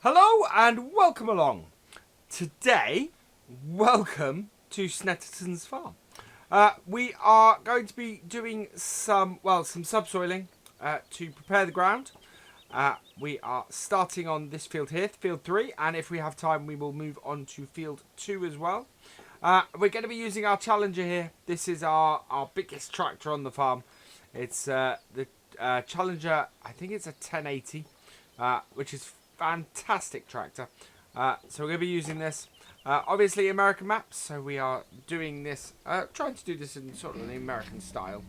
Hello and welcome along. Today, welcome to Snetterton Farm. We are going to be doing some subsoiling to prepare the ground. We are starting on this field here, field 3, and if we have time we will move on to field 2 as well. We're going to be using our Challenger here. This is our biggest tractor on the farm. It's the Challenger, I think it's a 1080, which is fantastic tractor. So we're going to be using this. Obviously American maps, so we are doing this, trying to do this in sort of an American style.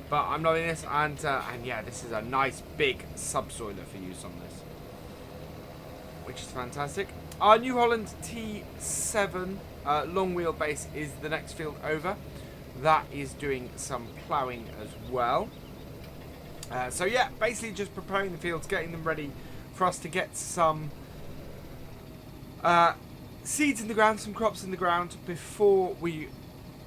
But I'm loving this, and yeah, this is a nice big subsoiler for use on this, which is fantastic. Our New Holland T7 long wheelbase is the next field over. That is doing some ploughing as well. So yeah, basically just preparing the fields, getting them ready for us to get some seeds in the ground, some crops in the ground before we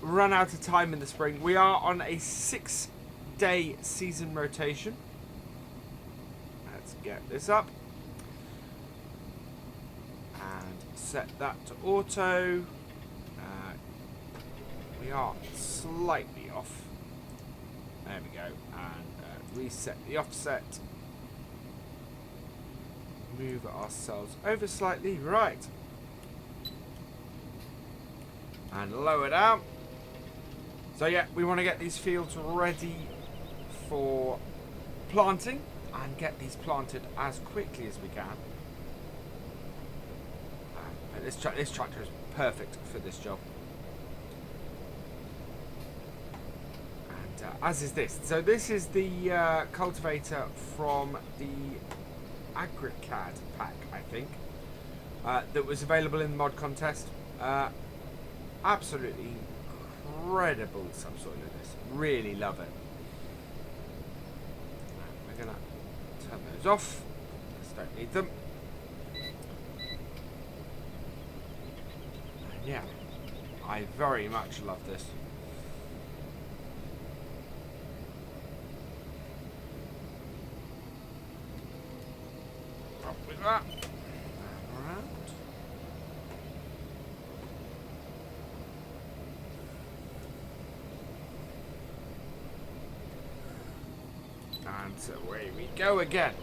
run out of time in the spring. We are on a 6-day season rotation. Let's get this up and set that to auto. We are slightly off. There we go. And reset the offset. Move ourselves over slightly. Right. And lower down. So yeah, we want to get these fields ready for planting and get these planted as quickly as we can. This tractor is perfect for this job. As is this. So this is the cultivator from the AgriCAD pack, I think, that was available in the mod contest. Absolutely incredible subsoiler. This, really love it. We're gonna turn those off. Just don't need them. And yeah, I very much love this. With that, around. And away we go again.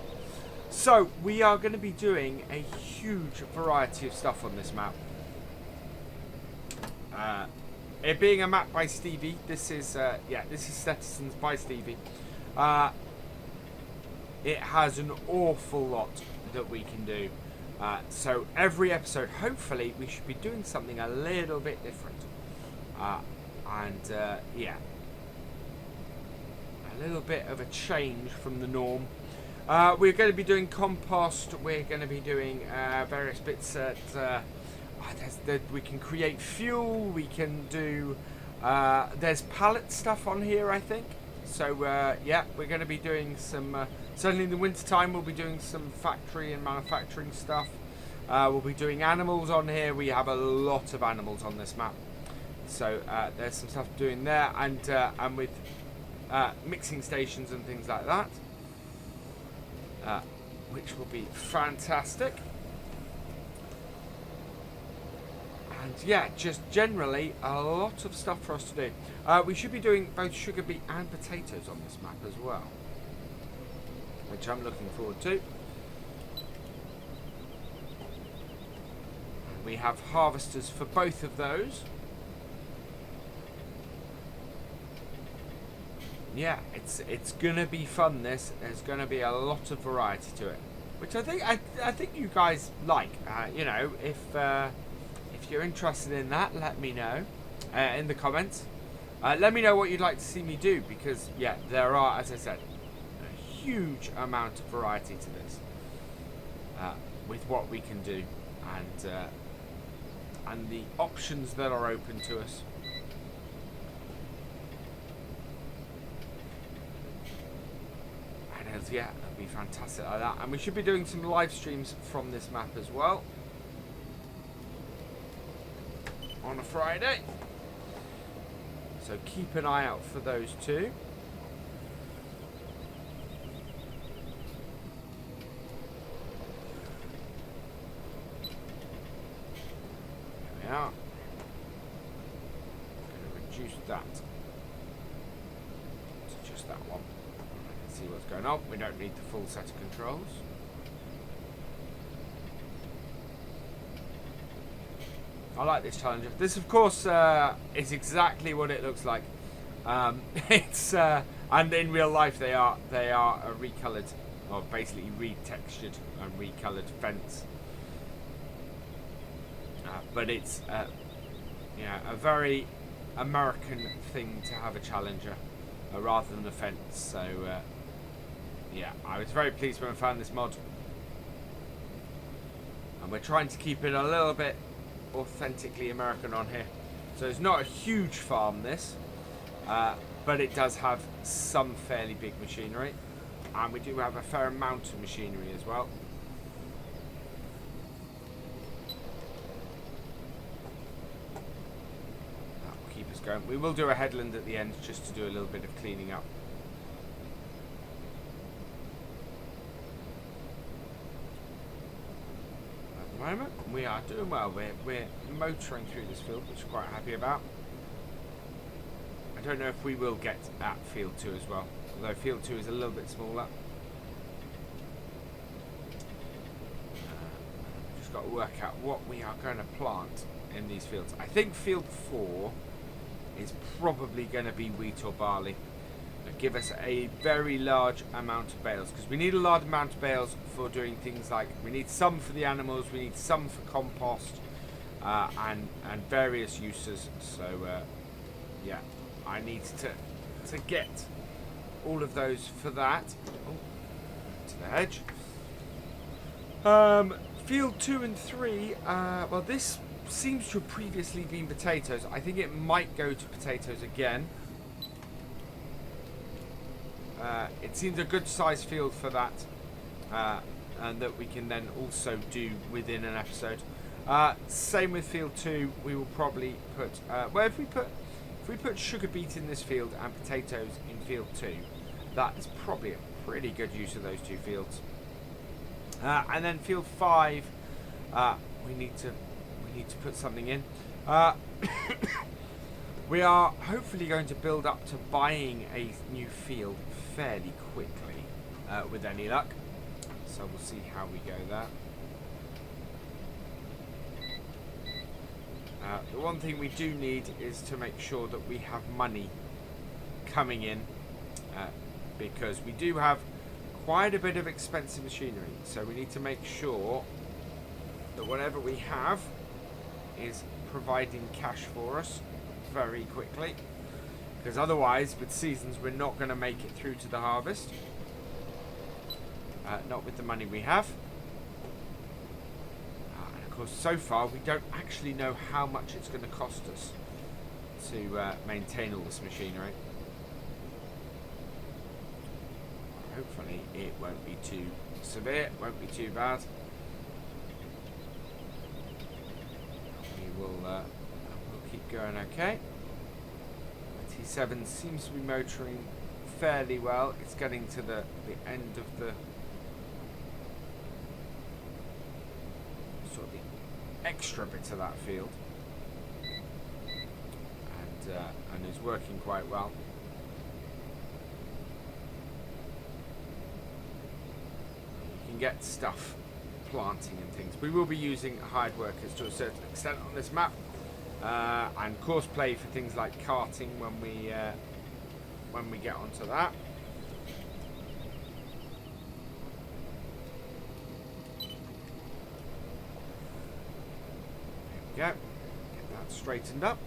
So we are going to be doing a huge variety of stuff on this map. It being a map by Stevie, this is Snetterton's by Stevie. It has an awful lot that we can do. So every episode, hopefully, we should be doing something a little bit different. Yeah, a little bit of a change from the norm. We're going to be doing compost. We're going to be doing various bits that we can create fuel. We can do. There's pallet stuff on here, I think. So yeah, we're going to be doing some. Certainly in the winter time, we'll be doing some factory and manufacturing stuff. We'll be doing animals on here. We have a lot of animals on this map, so there's some stuff doing there, and with mixing stations and things like that, which will be fantastic. And yeah, just generally a lot of stuff for us to do. We should be doing both sugar beet and potatoes on this map as well, which I'm looking forward to. We have harvesters for both of those. Yeah, it's gonna be fun. There's gonna be a lot of variety to it, which I think you guys like. You know, if you're interested in that, let me know in the comments. Let me know what you'd like to see me do, because yeah, there are, as I said, a huge amount of variety to this with what we can do, and the options that are open to us. And yeah, that'd be fantastic like that. And we should be doing some live streams from this map as well on a Friday. So keep an eye out for those too. we are. Going to reduce that to just that one. I can see what's going on. We don't need the full set of controls. I like this Challenger. This, of course, is exactly what it looks like. It's and in real life they are a recoloured, or basically retextured and recoloured fence. But it's a very American thing to have a Challenger rather than a fence. So yeah, I was very pleased when I found this mod, and we're trying to keep it a little bit authentically American on here. So it's not a huge farm, this, but it does have some fairly big machinery, and we do have a fair amount of machinery as well. That will keep us going. We will do a headland at the end just to do a little bit of cleaning up. Moment. We are doing well. We're motoring through this field, which we're quite happy about. I don't know if we will get at field 2 as well, although field 2 is a little bit smaller. Just got to work out what we are going to plant in these fields. I think field 4 is probably going to be wheat or barley. Give us a very large amount of bales, because we need a large amount of bales for doing things like, we need some for the animals, we need some for compost, and various uses. So yeah, I need to get all of those for that. Oh, to the hedge. Field 2 and 3, well, this seems to have previously been potatoes. I think it might go to potatoes again. It seems a good size field for that, and that we can then also do within an episode. Same with field 2. We will probably put well, if we put sugar beet in this field and potatoes in field 2, that is probably a pretty good use of those two fields. And then field 5, we need to put something in. We are hopefully going to build up to buying a new field fairly quickly, with any luck. So we'll see how we go there. The one thing we do need is to make sure that we have money coming in, because we do have quite a bit of expensive machinery. So we need to make sure that whatever we have is providing cash for us very quickly, because otherwise with seasons we're not going to make it through to the harvest, not with the money we have. And of course, so far we don't actually know how much it's going to cost us to maintain all this machinery. Hopefully it won't be too severe, won't be too bad. We will we'll keep going okay. T7 seems to be motoring fairly well. It's getting to the end of the sort of the extra bit of that field, and is working quite well. You can get stuff planting and things. We will be using hired workers to a certain extent on this map, and course play for things like carting when we get onto that. There we go. Get that straightened up.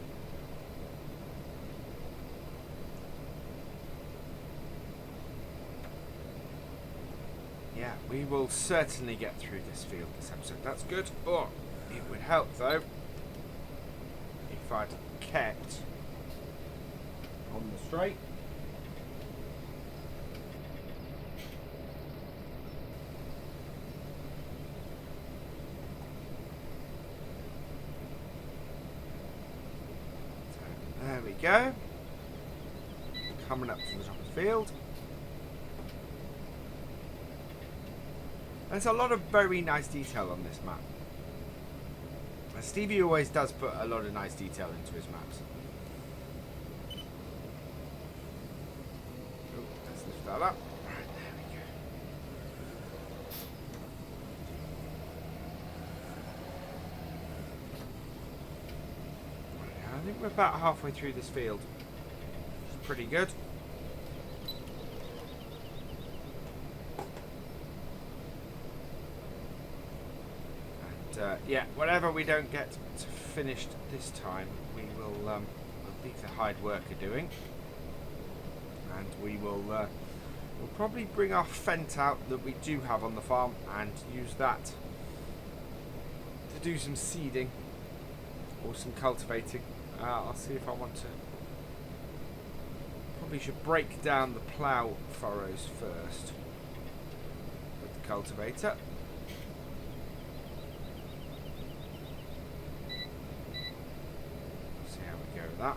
Yeah, we will certainly get through this field this episode. That's good. Oh, it would help though if I'd kept on the straight. So, there we go. Coming up to the top of the field. There's a lot of very nice detail on this map. Stevie always does put a lot of nice detail into his maps. Oh, let's lift that up. Right, there we go. I think we're about halfway through this field. It's pretty good. Yeah, whatever we don't get finished this time, we will leave the hide worker doing, and we will we'll probably bring our fent out that we do have on the farm and use that to do some seeding or some cultivating. I'll see if I want to. Probably should break down the plough furrows first with the cultivator. That.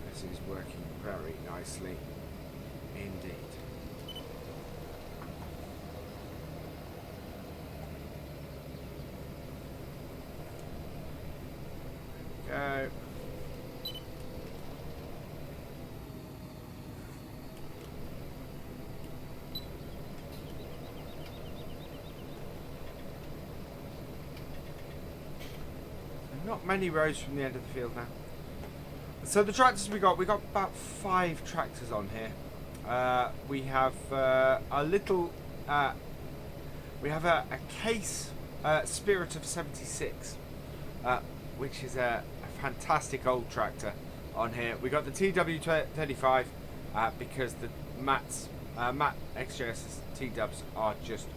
This is working very nicely indeed. There we go. Not many rows from the end of the field now. So the tractors we got about 5 tractors on here. We have a little, we have a case Spirit of 76, which is a fantastic old tractor on here. We got the TW35 because the Matt XJS T-dubs are just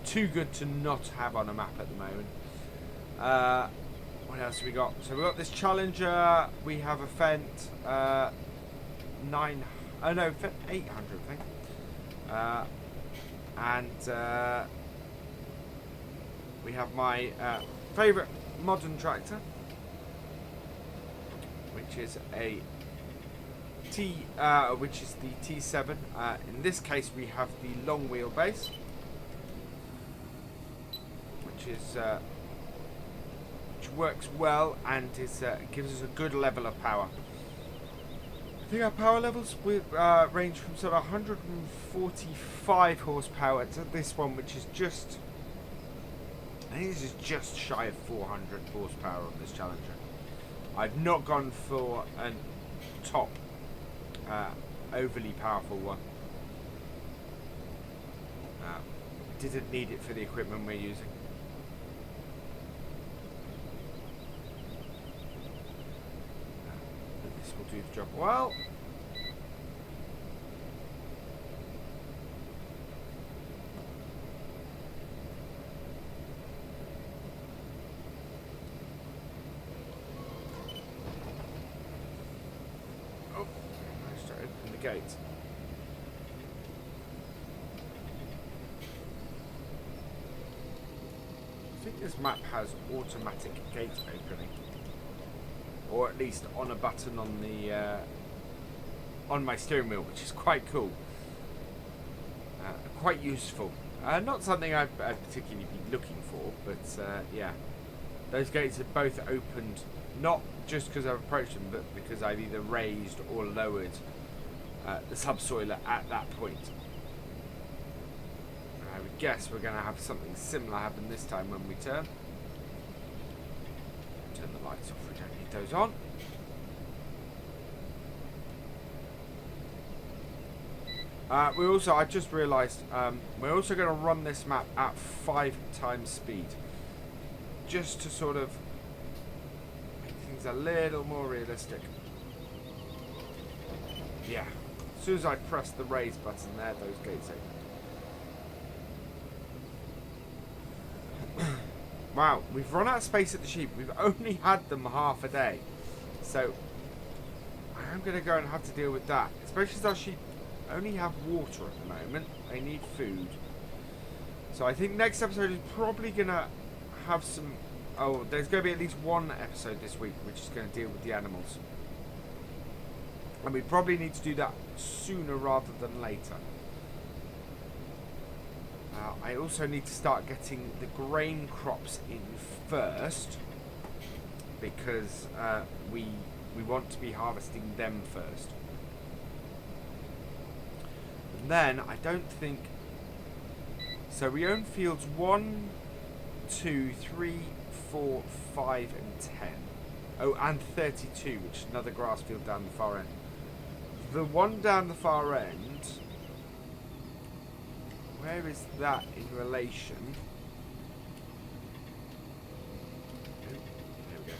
too good to not have on a map at the moment. What else have we got? So we got this Challenger. We have a Fent 800, I think. And we have my favourite modern tractor, which is a which is the T7. In this case, we have the long wheelbase, which is. Works well and is gives us a good level of power. I think our power levels range from sort of 145 horsepower to this one, which is just, I think this is just shy of 400 horsepower on this Challenger. I've not gone for a top overly powerful one. Didn't need it for the equipment we're using. Will do the job well. Oh, I started opening the gate. I think this map has automatic gate opening. Or at least on a button on the on my steering wheel, which is quite cool, quite useful. Not something I'd particularly be looking for, but yeah, those gates are both opened not just because I've approached them, but because I've either raised or lowered the subsoil at that point. I would guess we're going to have something similar happen this time when we turn. Turn the lights off, we don't need those on. We also, I just realised, we're also going to run this map at 5 times speed. Just to sort of make things a little more realistic. Yeah. As soon as I press the raise button there, those gates open. Wow, we've run out of space at the sheep. We've only had them half a day. So, I am going to go and have to deal with that. Especially as our sheep only have water at the moment. They need food. So I think next episode is probably going to have some... Oh, there's going to be at least one episode this week which is going to deal with the animals. And we probably need to do that sooner rather than later. I also need to start getting the grain crops in first, because we want to be harvesting them first. And then I don't think so. We own fields 1, 2, 3, 4, 5, and 10. Oh, and 32, which is another grass field down the far end. The one down the far end, where is that in relation? Oh, there we go.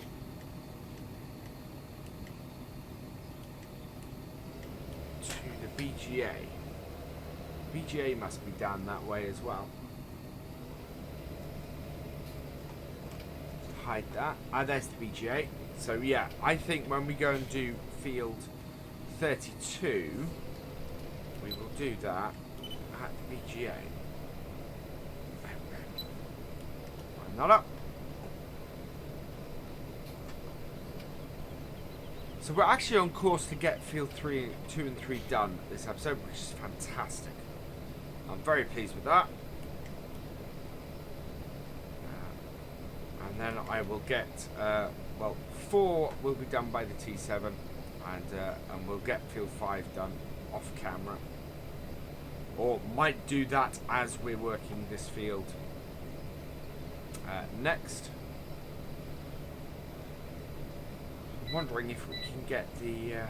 To the BGA. BGA must be down that way as well. Hide that. Ah, there's the BGA. So yeah, I think when we go and do field 32, we will do that at the BGA. Line that up. So we're actually on course to get field 2 and 3 done this episode, which is fantastic. I'm very pleased with that. And then I will get, well, 4 will be done by the T7, and we'll get field 5 done off camera. Or might do that as we're working this field next. I'm wondering if we can get the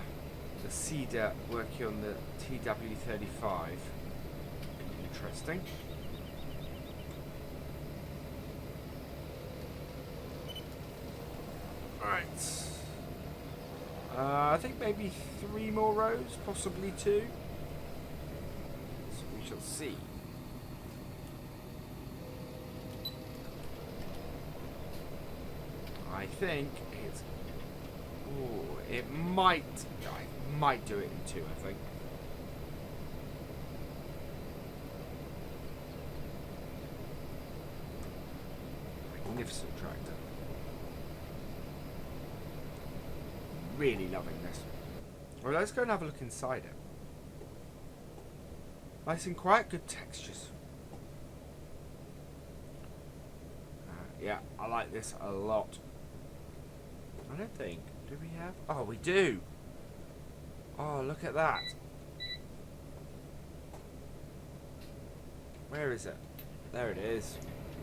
cedar working on the TW35. Interesting. Right. I think maybe 3 more rows, possibly 2. So we shall see. I think it's. Oh, it might. I might do it in 2. I think. Magnificent tractor. Really loving this. Well, let's go and have a look inside it. Nice and quiet, good textures. Yeah, I like this a lot. I don't think. Do we have? Oh, we do. Oh, look at that. Where is it? There it is.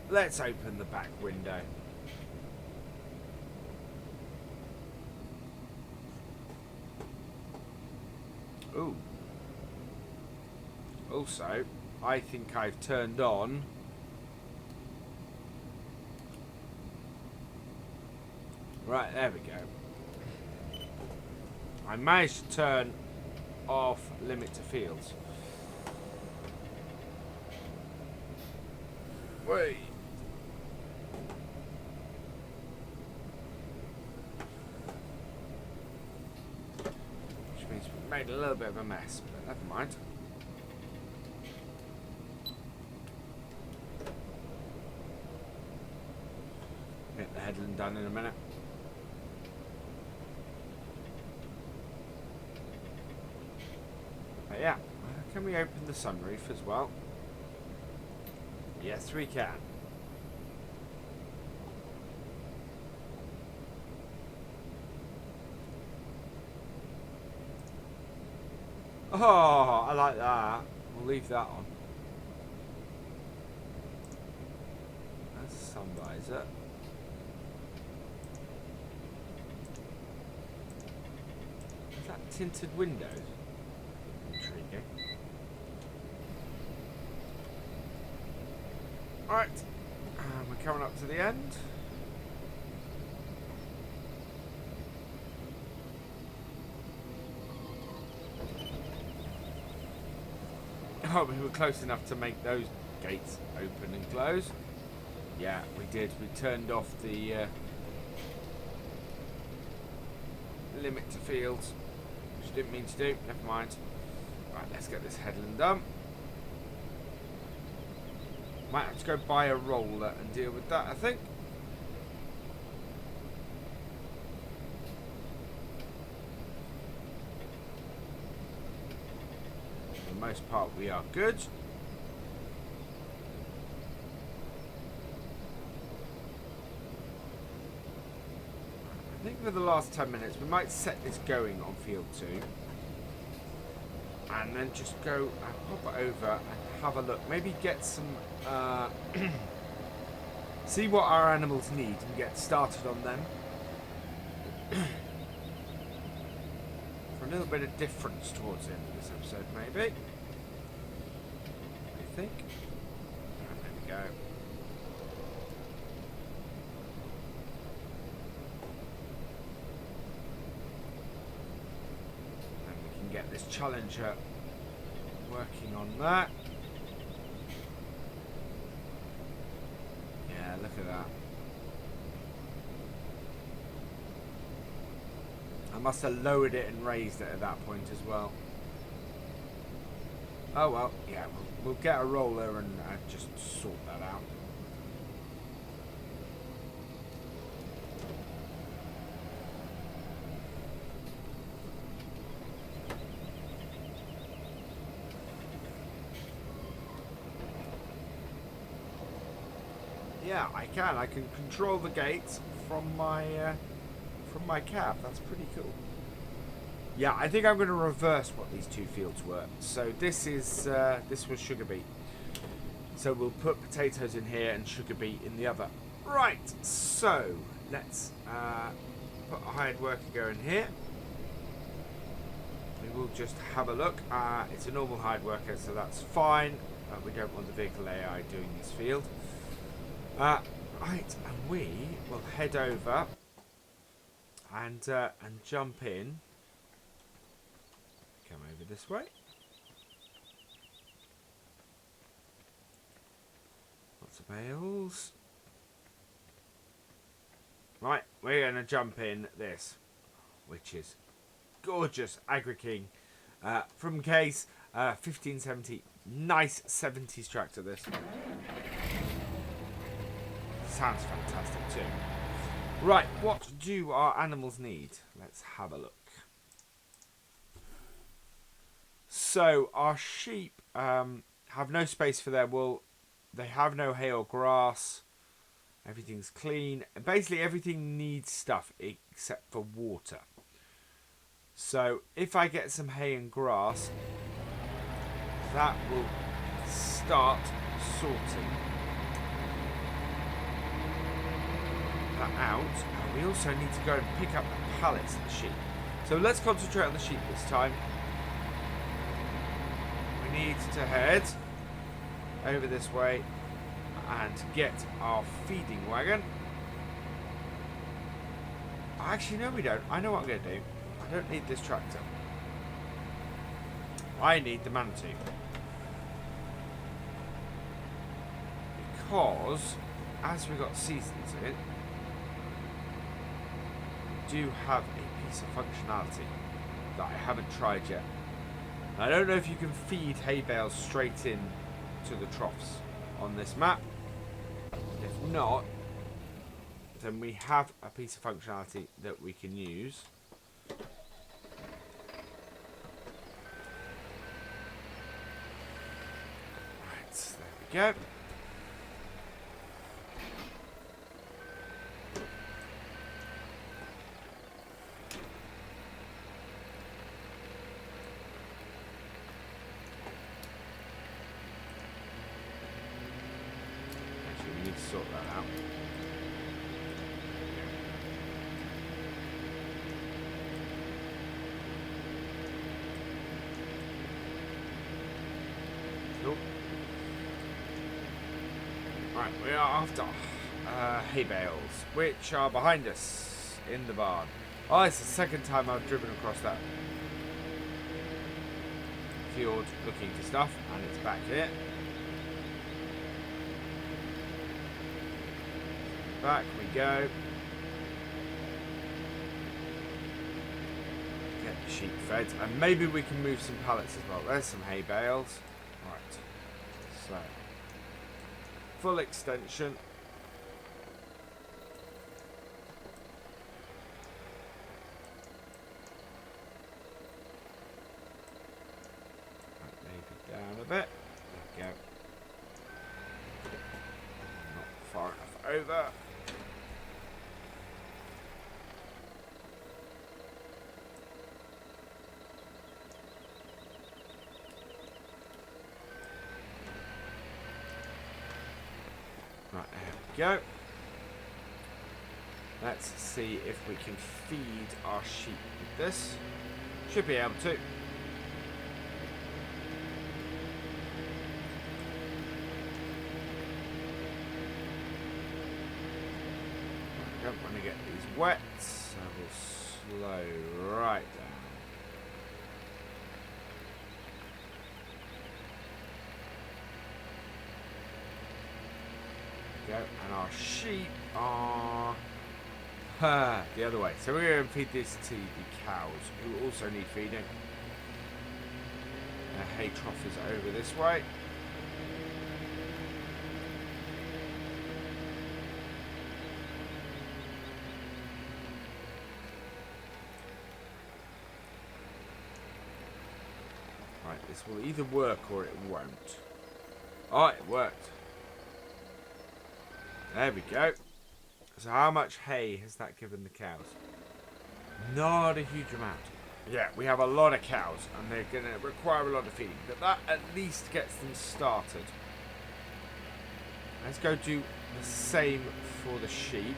Let's open the back window. Ooh. Also, I think I've turned on right, there we go. I managed to turn off limit to fields. Wait. Which means we made a little bit of a mess, but never mind. Get the headland done in a minute. But yeah, can we open the sunroof as well? Yes, we can. Oh, I like that. We'll leave that on. That's a sun visor. Is that tinted windows? Intriguing. Alright, we're coming up to the end. Oh, we were close enough to make those gates open and close. Yeah, we did. We turned off the limit to fields, which I didn't mean to do. Never mind. Right, let's get this headland done. Might have to go buy a roller and deal with that, I think. For the most part, we are good. think for the last 10 minutes we might set this going on field 2. And then just go and pop it over and have a look. Maybe get some... see what our animals need and get started on them. For a little bit of difference towards the end of this episode, maybe. I think. And there we go. And we can get this challenger working on that. Yeah, look at that. I must have lowered it and raised it at that point as well. Oh well, yeah, we'll get a roller and just sort that out. Yeah, I can control the gates from my cab. That's pretty cool. Yeah, I think I'm going to reverse what these two fields were. So this was sugar beet. So we'll put potatoes in here and sugar beet in the other. Right. So let's put a hired worker going here. We will just have a look. It's a normal hired worker, so that's fine. We don't want the vehicle AI doing this field. Right, and we will head over and jump in. Come over this way. Lots of bales. Right, we're going to jump in this, which is gorgeous Agri King from Case 1570. Nice 70s tractor, this. Sounds fantastic too. Right, what do our animals need? Let's have a look. So our sheep have no space for their wool. They have no hay or grass. Everything's clean. Basically everything needs stuff except for water. So if I get some hay and grass, that will start sorting that out. And we also need to go and pick up the pallets of the sheep. So let's concentrate on the sheep this time. We need to head over this way and get our feeding wagon. Actually, no, we don't. I know what I'm going to do. I don't need this tractor. I need the Mantu. Because, as we got seasons in, we do have a piece of functionality that I haven't tried yet. I don't know if you can feed hay bales straight in to the troughs on this map. If not, then we have a piece of functionality that we can use. Right, there we go. Sort that out. Cool. Right, we are after hay bales, which are behind us in the barn. Oh, it's the second time I've driven across that field looking for stuff, and it's back here. Back we go. Get the sheep fed. And maybe we can move some pallets as well. There's some hay bales. Right. So. Full extension. Right, maybe down a bit. There we go. Not far enough over. Right, there we go. Let's see if we can feed our sheep with this. Should be able to. I don't want to get these wet, so we'll slow right down. There we go. And our sheep are the other way. So we're going to feed this to the cows, who also need feeding. The hay trough is over this way. Right, this will either work or it won't. Oh, it worked. There we go. So how much hay has that given the cows? Not a huge amount. Yeah, we have a lot of cows and they're going to require a lot of feeding. But that at least gets them started. Let's go do the same for the sheep.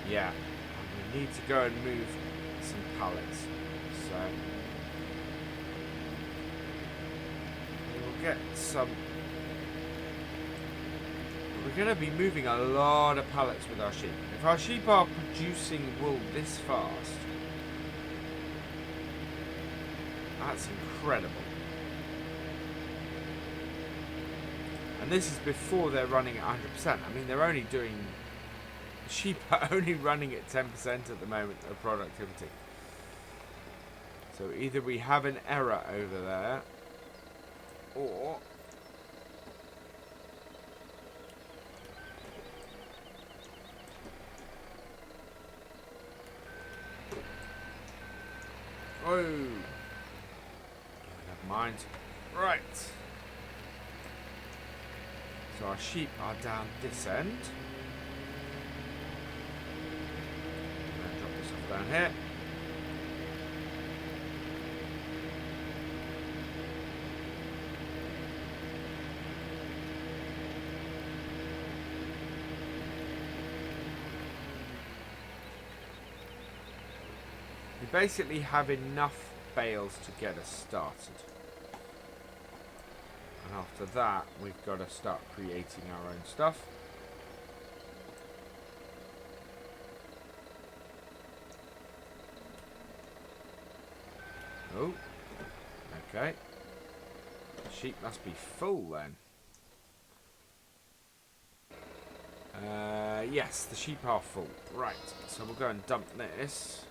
Yeah, and we need to go and move some pallets. So we'll get some. We're going to be moving a lot of pallets with our sheep. If our sheep are producing wool this fast, that's incredible. And this is before they're running at 100%. I mean, they're only doing... Sheep are only running at 10% at the moment of productivity. So either we have an error over there, or... Oh, never mind. Right. So our sheep are down this end. I'm going to drop this off down here. We basically have enough bales to get us started. And after that, we've got to start creating our own stuff. Oh, okay. The sheep must be full then. Yes, the sheep are full. Right, so we'll go and dump this.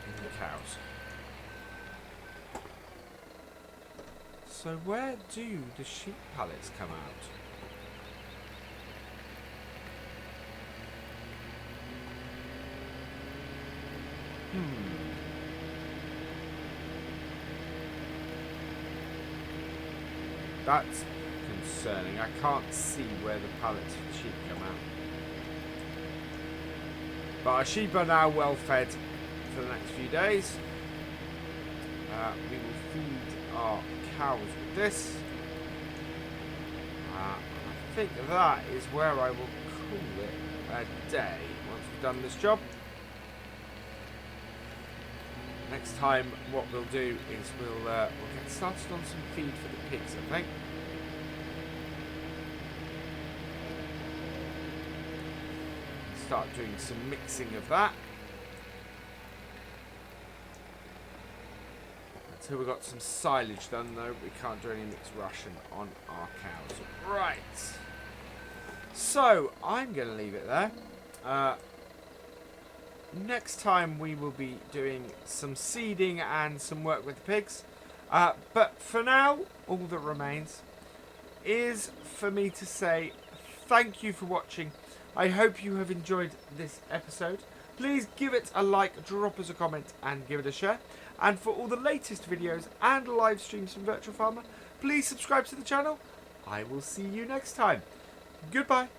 The cows. So where do the sheep pallets come out? That's concerning. I can't see where the pallets for the sheep come out. But our sheep are now well fed for the next few days. We will feed our cows with this. I think that is where I will call it a day once we've done this job. Next time what we'll do is we'll get started on some feed for the pigs, I think. Start doing some mixing of that. Until we've got some silage done though, we can't do any mixed ration on our cows. Right. So, I'm going to leave it there. Next time we will be doing some seeding and some work with the pigs. But for now, all that remains is for me to say thank you for watching. I hope you have enjoyed this episode. Please give it a like, drop us a comment and give it a share. And for all the latest videos and live streams from Virtual Farmer, please subscribe to the channel. I will see you next time. Goodbye.